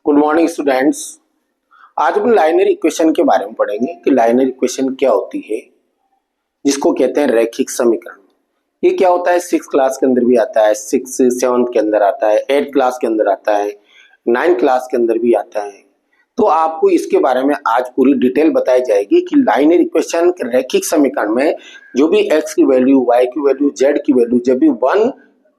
Good morning students. आज हम liner equation के बारे में पढ़ेंगे कि लाइनर इक्वेशन क्या होती है, जिसको कहते हैं रैखिक समीकरण। ये क्या होता है, 6 क्लास के अंदर भी आता है, 6 7 के अंदर आता है, 8 क्लास के अंदर आता है, 9 क्लास के अंदर भी आता है। तो आपको इसके बारे में आज पूरी डिटेल बताई जाएगी कि लाइनर इक्वेशन रैखिक समीकरण में जो भी x की वैल्यू, y की वैल्यू, z की वैल्यू जब भी वन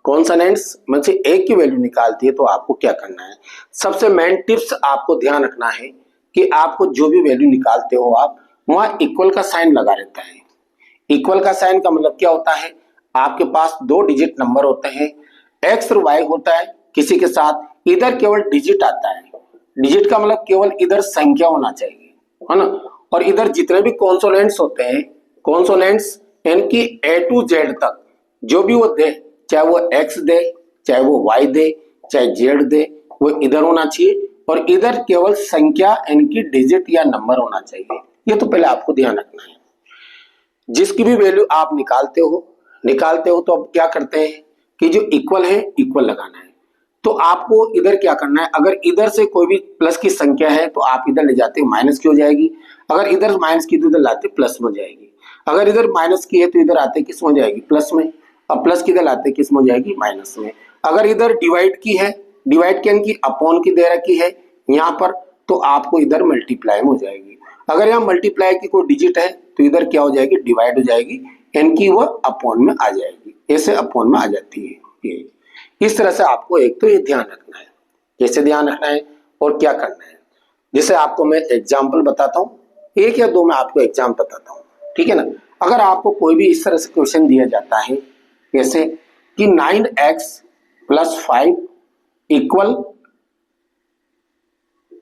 कॉन्सोनेंट्स में से एक की वैल्यू निकालती है तो आपको क्या करना है। सबसे मेन टिप्स आपको ध्यान रखना है कि आपको जो भी वैल्यू निकालते हो आप वहां इक्वल का साइन लगा रहता है। इक्वल का साइन का मतलब क्या होता है, आपके पास 2 डिजिट नंबर होते हैं, x और y होता है, किसी के साथ इधर केवल डिजिट आता है। डिजिट का मतलब केवल इधर संख्या होना चाहिए, है ना। और इधर जितने भी कॉन्सोनेंट्स होते हैं, कॉन्सोनेंट्स इनकी A to Z तक जो भी वो दे, चाहे वो x दे, चाहे वो y दे, चाहे z दे, वो इधर होना चाहिए। और इधर केवल संख्या इनकी डिजिट या नंबर होना चाहिए। ये तो पहले आपको ध्यान रखना है। जिसकी भी वैल्यू आप निकालते हो तो अब क्या करते हैं कि जो इक्वल है इक्वल लगाना है। तो आपको इधर क्या करना है, अगर इधर से कोई भी प्लस की संख्या है तो आप इधर ले जाते हो माइनस की हो जाएगी, अगर इधर माइनस की तो इधर लाते प्लस में हो जाएगी, अगर इधर माइनस की है तो इधर आते किस में हो जाएगी, प्लस में। अब प्लस की इधर लाते किस में हो जाएगी, माइनस में। अगर इधर डिवाइड की है, डिवाइड के की अपॉन की दे रखी है यहाँ पर, तो आपको इधर मल्टीप्लाई में हो जाएगी। अगर यहाँ मल्टीप्लाई की कोई डिजिट है तो इधर क्या हो जाएगी, डिवाइड हो जाएगी, एन की वो अपॉन में आ जाएगी, ऐसे अपॉन में आ जाती है। ये इस तरह से आपको एक तो ये ध्यान रखना है, कैसे ध्यान रखना है और क्या करना है। जैसे आपको मैं एग्जाम्पल बताता हूँ, 1 या 2 में आपको एग्जाम्पल बताता हूँ, ठीक है ना। अगर आपको कोई भी इस तरह से क्वेश्चन दिया जाता है जैसे कि 9x + 5 =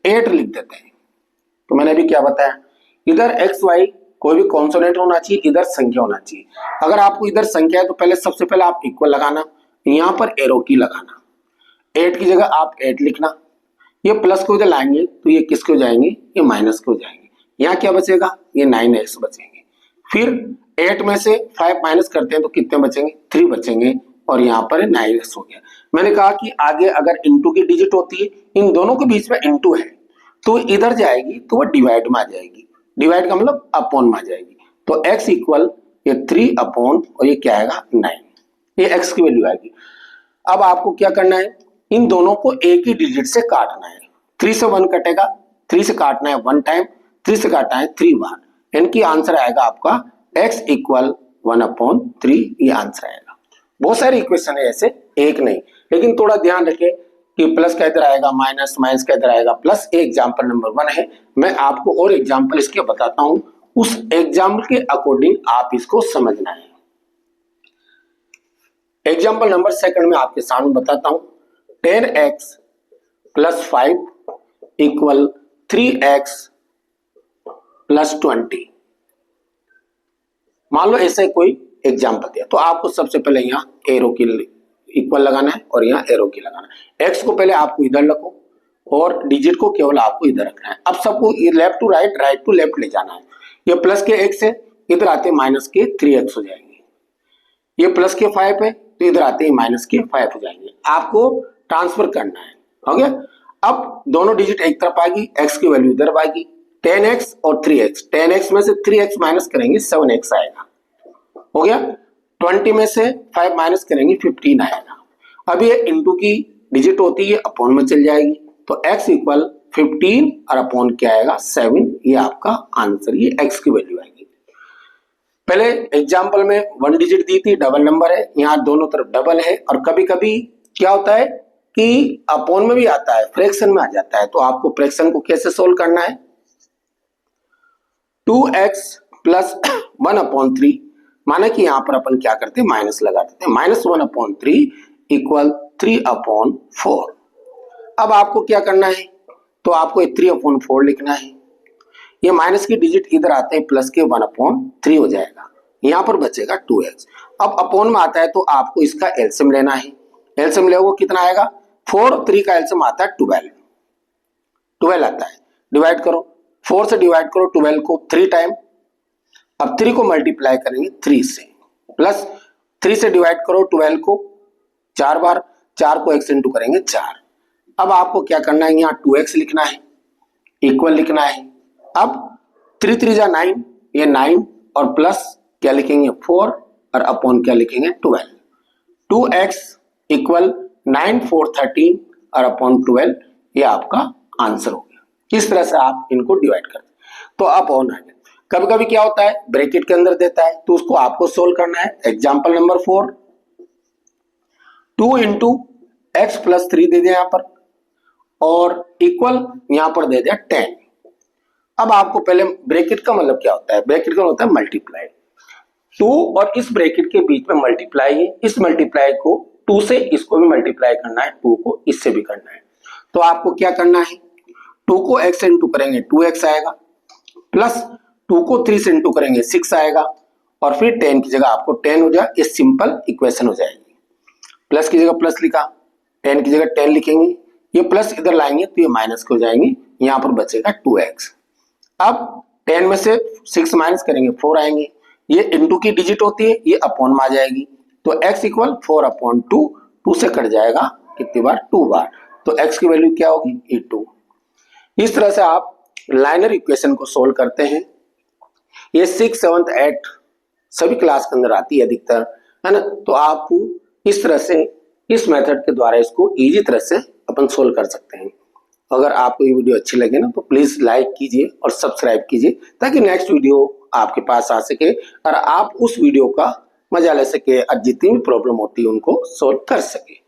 8 लिख देते हैं, तो मैंने अभी क्या बताया, इधर x y कोई भी कॉन्सोनेंट होना चाहिए, इधर संख्या होना चाहिए। अगर आपको इधर संख्या है तो पहले सबसे पहले आप इक्वल लगाना, यहाँ पर एरो की लगाना, 8 की जगह आप 8 लिखना। ये प्लस को इधर लाएंगे तो ये किसके हो जाएंगे, ये माइनस के हो जाएंगे। यहाँ क्या बचेगा, ये 9x बचेंगे। फिर 8 में से 5 माइनस करते हैं तो कितने बचेंगे, 3 बचेंगे, और यहाँ पर 9x हो गया। मैंने कहा कि आगे अगर इंटू की डिजिट होती है, इन दोनों के बीच में इंटू है तो इधर जाएगी तो वो डिवाइड में आ जाएगी, डिवाइड का मतलब अपॉन में आ जाएगी। तो x इक्वल ये 3 अपॉन और ये क्या आएगा 9, ये x की वैल्यू आएगी। अब आपको क्या करना है, इन दोनों को एक ही डिजिट से काटना है। 3 से 1 कटेगा, 3 से काटना है 1 टाइम, 3 से काटना है 3 बार। इनकी आंसर आएगा आपका x इक्वल 1/3, ये आंसर आएगा। बहुत सारे इक्वेशन है ऐसे, एक नहीं, लेकिन थोड़ा ध्यान रखें कि प्लस का इधर आएगा माइनस, माइनस का इधर आएगा प्लस। एग्जाम्पल नंबर 1 है, मैं आपको और एग्जाम्पल इसके बताता हूं, उस एग्जाम्पल के अकॉर्डिंग आप इसको समझना है। एग्जाम्पल नंबर 2 में आपके सामने बताता हूं, 10x + 5 = 3x + 20। मान लो ऐसे कोई एग्जाम्पल दिया, तो आपको सबसे पहले यहाँ एरो की इक्वल लगाना है और यहाँ एरो की लगाना है। x को पहले आपको इधर रखो और डिजिट को केवल आपको इधर रखना है। अब सबको left to right, right to left ले जाना है। ये प्लस के x है, इधर आते माइनस के 3x हो जाएंगे। ये प्लस के 5 है तो इधर आते ही माइनस के 5 हो जाएंगे। आपको ट्रांसफर करना है, हो गया। अब दोनों डिजिट एक तरफ आएगी, x की वैल्यू इधर आएगी, 10x और 3x। 10x में से 3x माइनस करेंगे 7x आएगा, हो गया। 20 में से 5 माइनस करेंगे 15 आएगा। अब ये इंटू की डिजिट होती है, अपॉन में चल जाएगी, तो x इक्वल 15 और अपॉन क्या आएगा 7, ये आपका आंसर, ये x की वैल्यू आएगी। पहले एग्जाम्पल में 1 डिजिट दी थी, डबल नंबर है, यहाँ दोनों तरफ डबल है। और कभी कभी क्या होता है कि अपॉन में भी आता है, फ्रैक्शन में आ जाता है, तो आपको फ्रैक्शन को कैसे सोल्व करना है। 2x + 1/3, माना कि यहां पर अपन क्या करते हैं, माइनस लगा देते हैं, -1/3 = 3/4। अब आपको क्या करना है, तो आपको 3/4 लिखना है। ये माइनस की डिजिट इधर आते हैं, प्लस के 1/3 हो जाएगा, यहाँ पर बचेगा 2x। अब अपॉन में आता है तो आपको इसका एलसीएम लेना है। एलसीएम लोगे कितना आएगा, 4 और 3 का एलसीएम आता है 12 आता है। डिवाइड करो, 4 से डिवाइड करो 12 को 3 टाइम, अब 3 को मल्टीप्लाई करेंगे 3 से, प्लस 3 से डिवाइड करो 12 को 4 बार, 4 को x इंटू करेंगे 4। अब आपको क्या करना है, यहाँ 2x लिखना है, इक्वल लिखना है। अब 3 3 जा 9, ये 9 और प्लस क्या लिखेंगे 4 और अपॉन क्या लिखेंगे 12। 2x इक्वल 9 4 13 और अपॉन 12, ये आपका आंसर हो गया। इस तरह से आप इनको डिवाइड करते हैं। तो अपॉन है, कभी कभी क्या होता है ब्रैकेट के अंदर देता है तो उसको आपको सोल्व करना है। Example number 4, 2 into x plus 3 दे दिया यहाँ पर और इक्वल यहाँ पर दे दिया 10। अब आपको पहले ब्रैकेट का मतलब क्या होता है, ब्रैकेट का होता है मल्टीप्लाई। 2 और इस ब्रैकेट के बीच में मल्टीप्लाई है, इस मल्टीप्लाई को 2 से इसको भी मल्टीप्लाई करना है, 2 को इससे भी करना है। तो आपको क्या करना है, 2 को x से इंटू करेंगे 2x आएगा, प्लस 2 को 3 से इंटू करेंगे 6 आएगा और फिर 10 की जगह आपको 10 हो जाए, ये सिंपल इक्वेशन हो जाएगी। प्लस की जगह प्लस लिखा, 10 की जगह 10 लिखेंगे, ये प्लस इधर लाएंगे तो ये माइनस हो जाएंगे, यहाँ पर बचेगा 2x। अब 10 में से 6 माइनस करेंगे 4 आएंगे, ये इंटू की डिजिट होती है, ये अपॉन में आ जाएगी। तो x इक्वल 4 अपॉन 2, 2 से कट जाएगा कितनी बार 2 बार, तो x की वैल्यू क्या होगी ये 2। इस तरह से आप लाइनर इक्वेशन को सोल्व करते हैं। ये 6, 7, 8 सभी क्लास के अंदर आती है अधिकतर, है ना। तो आप इस तरह से इस मेथड के द्वारा इसको इजी तरह से अपन सोल्व कर सकते हैं। अगर आपको ये वीडियो अच्छी लगे ना तो प्लीज लाइक कीजिए और सब्सक्राइब कीजिए ताकि नेक्स्ट वीडियो आपके पास आ सके और आप उस वीडियो का मजा ले सके और जितनी भी प्रॉब्लम होती है उनको सोल्व कर सके।